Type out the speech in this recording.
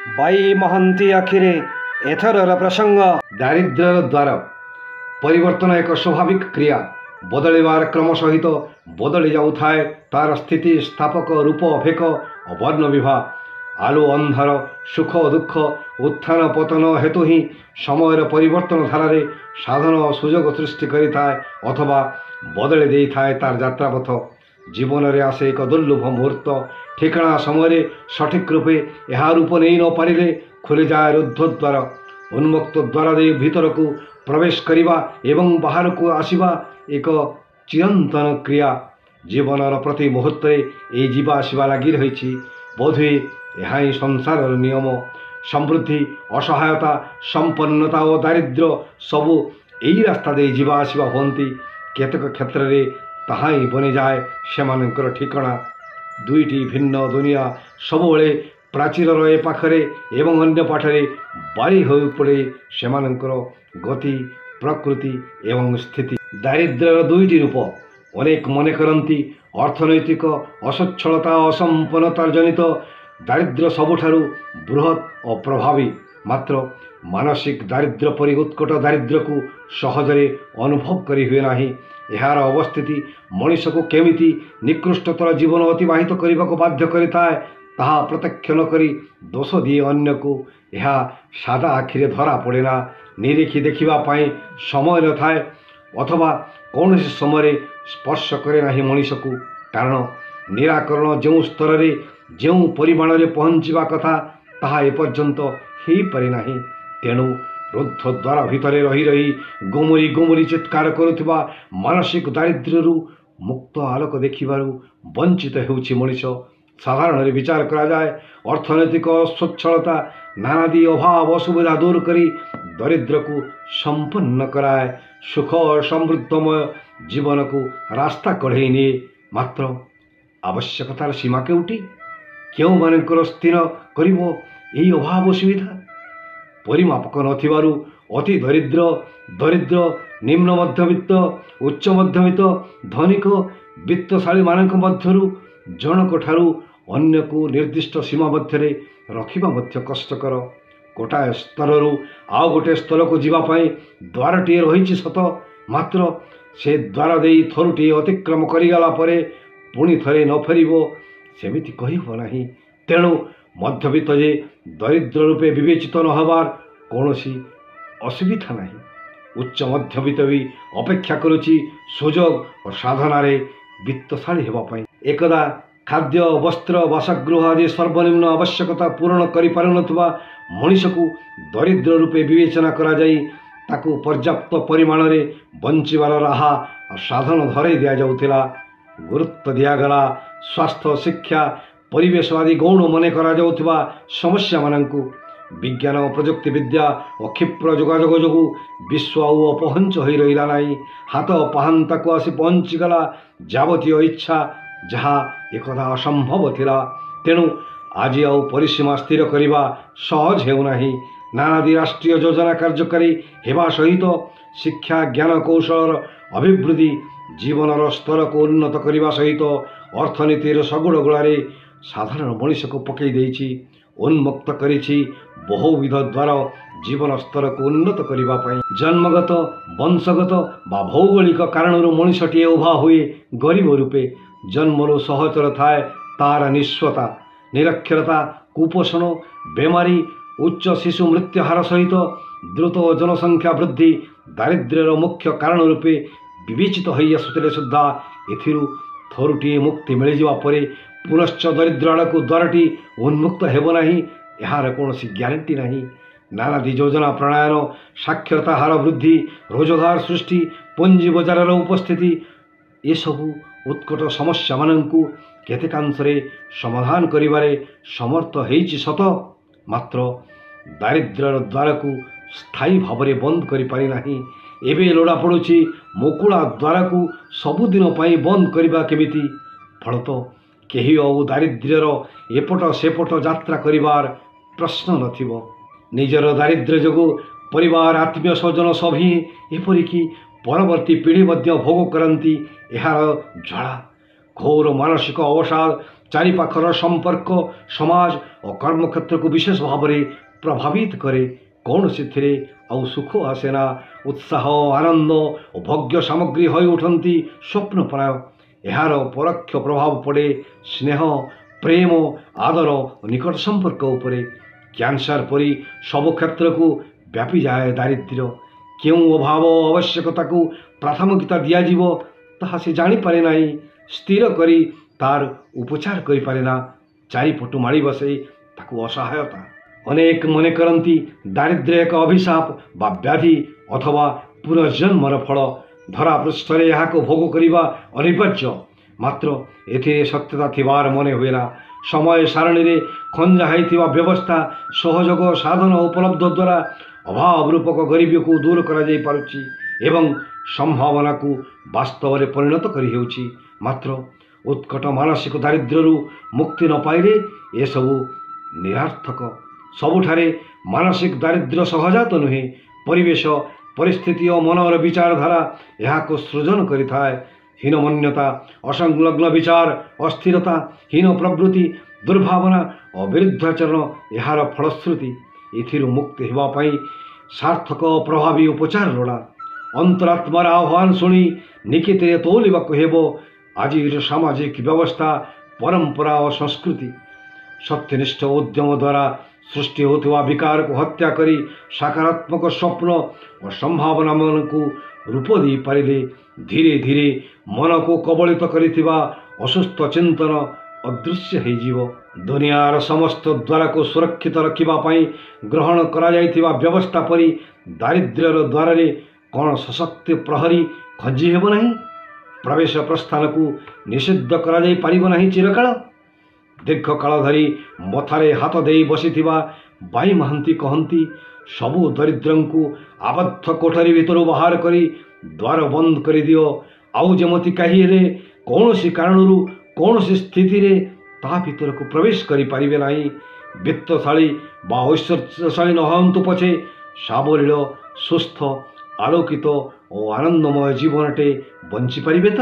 By Mahanti आखिरे एथरर प्रसंग दारिद्र्यर द्वार परिवर्तन एक स्वाभाविक क्रिया बदलिबार क्रम सहित बदली जाउथाए तार स्थिति स्थापक रूप अभेक वर्ण विवाह आलु अंधार सुख दुख उत्थान पतन हेतु ही समय परिवर्तन धारा साधन सुजोग सृष्टि करिथाए अथवा बदली देइथाए तार यात्रापथ जीवन रे आसे एक दुर्लभ मुहूर्त ठिकाना समय सठिक रूपे यह रूप नहीं न पारे खुली जाए रुद्ध द्वार उन्मुक्त द्वार दे भीतर को प्रवेश करने एवं बाहर को आसवा एक चिरंतन क्रिया जीवनर प्रति मुहूर्त ये जीवा आसवा लगी रही बोधे यह ही संसार नियम समृद्धि असहायता संपन्नता और दारिद्र्य सबू यही रास्ता दे जीवा आसवा होती केतक क्षेत्र में ताहा ही बनी जाए से ठिकाना दुईटी भिन्न दुनिया सबुबले प्राचीर ए पाखरे एवं अन्य पाठरे बारी हो पड़े से गति प्रकृति एवं स्थिति दारिद्र्यर दुईटी रूप अनेक मन करती अर्थनैतिक असच्छलता असंपन्नता जनित दारिद्र्य सबुठारु बृहत और प्रभावी मात्र मानसिक दारिद्र्य परि उत्कट दारिद्र्य को सहजरे अनुभव करी हुए नाही। यार अवस्थिति मनीष को केमिति निकृष्टतर जीवन अतिबाहित करने को बाध्य करिथाए ताहा प्रत्यक्ष न करी दोष दिए अन्य को यह सादा आखिरे धरा पड़ेना निरीखी देखा समय न थाए अथवा कौन समय स्पर्श करे नाही मनीष को कारण निराकरण जो स्तर रे जो परिमाण रे पहुँचवा कथा ताहा एपर्यंत हो पारि नाही। तेणु रुद्ध द्वार भितर रही रही गुमुरी गुमुरी चित्कार करुवा मानसिक दारिद्र्यु मुक्त आलोक देखिबारु वंचित हेउछि मनीष। साधारण विचार करा जाए अर्थनैतिक स्वच्छलता नानादी अभाव असुविधा दूर करी दरिद्र को संपन्न कराए सुख और समृद्धमय जीवन को रास्ता कढ़े निए मात्र आवश्यकतार सीमा केउटी क्यों मानकर स्थिर करिवो एही अभाव असुविधा परिमापक नथिबारु अति दरिद्र दरिद्र निम्न मध्यवित्त उच्च मध्यवित्त धनिक वित्तशाली मानक मध्यरु जनक ठारू अन्य को निर्दिष्ट सीमा मध्य रखिबा मध्य कष्टकर गोटाए स्तररू आउ गोटे स्तर को जीवाई द्वारटीए रही सत मात्र से द्वार दे थरुटी अतिक्रम करीगला परे पुणी थरे न फेरिबो सेमिति कहिबो नाही। तेणु मध्यवित्त जे दरिद्र रूपे विवेचित न हबार कौनसी असुविधा नहीं। उच्च मध्यवित्त भी अपेक्षा करुछि सुजोग और साधनार वित्तशाली हेबापई एकदा खाद्य वस्त्र बासगृह आदि सर्वनिम्न आवश्यकता पूरण करिपारुनथुवा मनीष को दरिद्र रूपे विवेचना करा जाई ताकू पर्याप्त परिमाण रे बंचिबार राहा और साधन धरई दिया जाउथिला। गुरुत्व दियागला स्वास्थ्य शिक्षा परिवेश आदि गौण मन करा जाउथिबा समस्या मानंकु विज्ञान और प्रजुक्ति विद्या और क्षिप्र जोगाजोग जो विश्व अपहंच हो रहा नहीं हाथ पाहांता को आसी पहुँचीगला जावतीय इच्छा जहाँ एकदा असंभव थिला। तेणु आज आउ परिसीमा स्थिर करने सहज हेउना। नानादी राष्ट्रीय योजना कार्यकारी हेबा सहित शिक्षा ज्ञान कौशल अभिवृद्धि जीवनर स्तर को उन्नत करने सहित अर्थनीतिर सगुड़ गुड़े साधारण मनीष को पकई देछि उन्मुक्त करिछि बहुविध द्वार जीवन स्तर को उन्नत करने जन्मगत वंशगत बा भौगोलिक कारण मनीषटीए उभा हुए गरीब रूपे जन्मरू सहचर थाए तार निस्वता निरक्षरता कुपोषण बेमारी उच्च शिशु मृत्यु हार सहित द्रुत जनसंख्या वृद्धि दारिद्र्यर मुख्य कारण रूपे विवेचित हो आसुले सुधा एथिरु थरुटीए मुक्ति मिलଯିवा परे पुनश्च दरिद्र आड़क द्वारटी उन्मुक्त हेब नाही यार कौन ग्यारंटी नहीं। नानादी योजना प्रणायन साक्षरता हार वृद्धि रोजगार सृष्टि पुंजी बजार उपस्थिति ये सबू उत्कट समस्या मानंकु केतेकांशरे समाधान करिबारे समर्थ हेइछि सत मात्र दारिद्र्यर द्वार को स्थायी भाव में बंद करि पारि नाही। एबे लोड़ा पड़ुछि मुकुला द्वार को सबुदिन पाई बंद करिबा केमिति फलत केही और दारिद्र्यर एपट सेपट यात्रा करिबार प्रश्न नथिबो। निजर दारिद्र्य जोगु परिवार आत्मीय स्वजन सभी एपरिकी परवर्ती पीढ़ी मध्य भोग करती यार ज्वाला घोर मानसिक अवसाद ଚାରିପାଖର ସମ୍ପର୍କ ସମାଜ ଓ କର୍ମକ୍ଷେତ୍ରକୁ ବିଶେଷ ଭାବରେ ପ୍ରଭାବିତ କରେ। କୌଣସିଥିରେ ଆଉ ସୁଖ ଆସେ ନା। ଉତ୍ସାହ ଆନନ୍ଦ ଓ ଭୋଗ୍ୟ ସାମଗ୍ରୀ ହୋଇ ଉଠନ୍ତି ସ୍ୱପ୍ନପ୍ରାୟ। ଏହାର ପରୋକ୍ଷ ପ୍ରଭାବ ପଡ଼େ ସ୍ନେହ ପ୍ରେମ ଆଦର ଓ ନିକଟ ସମ୍ପର୍କ ଉପରେ। କ୍ୟାନ୍ସର ପରି ସବୁ କ୍ଷେତ୍ରକୁ ବ୍ୟାପିଯାଏ ଦାରିଦ୍ର୍ୟ। କେଉଁ ଅଭାବ ଆବଶ୍ୟକତାକୁ ପ୍ରାଥମିକତା ଦିଆଯିବ ତାହା ସେ ଜାଣିପାରେ ନାହିଁ। ସ୍ଥିର କରି ତାର ଉପଚାର କରିପାରେ ନା। ଚାରିପଟୁ ମାଡ଼ି ବସେ ତାକୁ ଅସହାୟତା। ଅନେକ ମନେ କରନ୍ତି ଦାରିଦ୍ର୍ୟ ଏକ ଅଭିଶାପ ବା ବ୍ୟାଧି ଅଥବା ପୁନର୍ଜନ୍ମର ଫଳ। ଧରାପୃଷ୍ଠରେ ଏହାକୁ ଭୋଗ କରିବା ଅନିବାର୍ଯ୍ୟ। ମାତ୍ର ଏଥିରେ ସତ୍ୟତା ଥିବାର ମନେ ହୁଏ ନା। ସମୟ ସାରଣୀରେ ଖଞ୍ଜା ହୋଇଥିବା ବ୍ୟବସ୍ଥା ସହଯୋଗ ସାଧନ ଉପଲବ୍ଧ ଦ୍ୱାରା ଅଭାବ ରୂପକ ଗରିବୀକୁ ଦୂର କରାଯାଇପାରୁଛି ଏବଂ ସମ୍ଭାବନାକୁ ବାସ୍ତବରେ ପରିଣତ କରିହେଉଛି। ମାତ୍ର ଉତ୍କଟ ମାନସିକ ଦାରିଦ୍ର୍ୟରୁ ମୁକ୍ତି ନ ପାଇଲେ ଏସବୁ ନିରର୍ଥକ। ସବୁଠାରେ ମାନସିକ ଦାରିଦ୍ର୍ୟ ସହଜାତ ନୁହେଁ। ପରିବେଶ ପରିସ୍ଥିତି ଓ ମନର ବିଚାରଧାରା ଏହାକୁ ସୃଜନ କରିଥାଏ। ହୀନମନ୍ୟତା ଅସଂଲଗ୍ନ ବିଚାର ଅସ୍ଥିରତା ହୀନ ପ୍ରବୃତ୍ତି ଦୁର୍ଭାବନା ଓ ବିରୁଦ୍ଧାଚରଣ ଏହାର ଫଳଶ୍ରୁତି। ଏଥିରୁ ମୁକ୍ତି ହେବା ପାଇଁ ସାର୍ଥକ ପ୍ରଭାବୀ ଉପଚାର ଲୋଡ଼ା। ଅନ୍ତରାତ୍ମାର ଆହ୍ୱାନ ଶୁଣି ନିକିତିରେ ତୋଲିବାକୁ ହେବ ଆଜିର ସାମାଜିକ ବ୍ୟବସ୍ଥା ପରମ୍ପରା ଓ ସଂସ୍କୃତି। ସତ୍ୟନିଷ୍ଠ ଉଦ୍ୟମ ଦ୍ୱାରା ସୃଷ୍ଟି ହେଉଥିବା ବିକାରକୁ ହତ୍ୟା କରି ସକାରାତ୍ମକ ସ୍ୱପ୍ନ ଓ ସମ୍ଭାବନାମାନଙ୍କୁ ରୂପ ଦେଇପାରିଲେ ଧୀରେ ଧୀରେ ମନକୁ କବଳିତ କରିଥିବା ଅସୁସ୍ଥ ଚିନ୍ତନ ଅଦୃଶ୍ୟ ହୋଇଯିବ। ଦୁନିଆର ସମସ୍ତ ଦ୍ୱାରକୁ ସୁରକ୍ଷିତ ରଖିବା ପାଇଁ ଗ୍ରହଣ କରାଯାଇଥିବା ବ୍ୟବସ୍ଥା ପରି ଦାରିଦ୍ର୍ୟର ଦ୍ୱାରରେ କ'ଣ ସଶକ୍ତ ପ୍ରହରୀ ଖଞ୍ଜି ହେବ ନାହିଁ? ପ୍ରବେଶ ପ୍ରସ୍ଥାନକୁ ନିଷିଦ୍ଧ କରାଯାଇପାରିବ ନାହିଁ ଚିରକାଳ? ଦୀର୍ଘକାଳ ଧରି ମଥାରେ ହାତ ଦେଇ ବସିଥିବା ବାଇ ମହାନ୍ତି କହନ୍ତି, ସବୁ ଦରିଦ୍ରଙ୍କୁ ଆବଦ୍ଧ କୋଠରୀ ଭିତରୁ ବାହାର କରି ଦ୍ୱାର ବନ୍ଦ କରିଦିଅ। ଆଉ ଯେମିତି କେହି ହେଲେ କୌଣସି କାରଣରୁ କୌଣସି ସ୍ଥିତିରେ ତା ଭିତରକୁ ପ୍ରବେଶ କରିପାରିବେ ନାହିଁ। ବିତ୍ତଶାଳୀ ବା ଐଶ୍ୱର୍ଯ୍ୟଶାଳୀ ନ ହୁଅନ୍ତୁ ପଛେ ସାବଲୀଳ ସୁସ୍ଥ ଆଲୋକିତ ଓ ଆନନ୍ଦମୟ ଜୀବନଟେ ବଞ୍ଚିପାରିବେ ତ?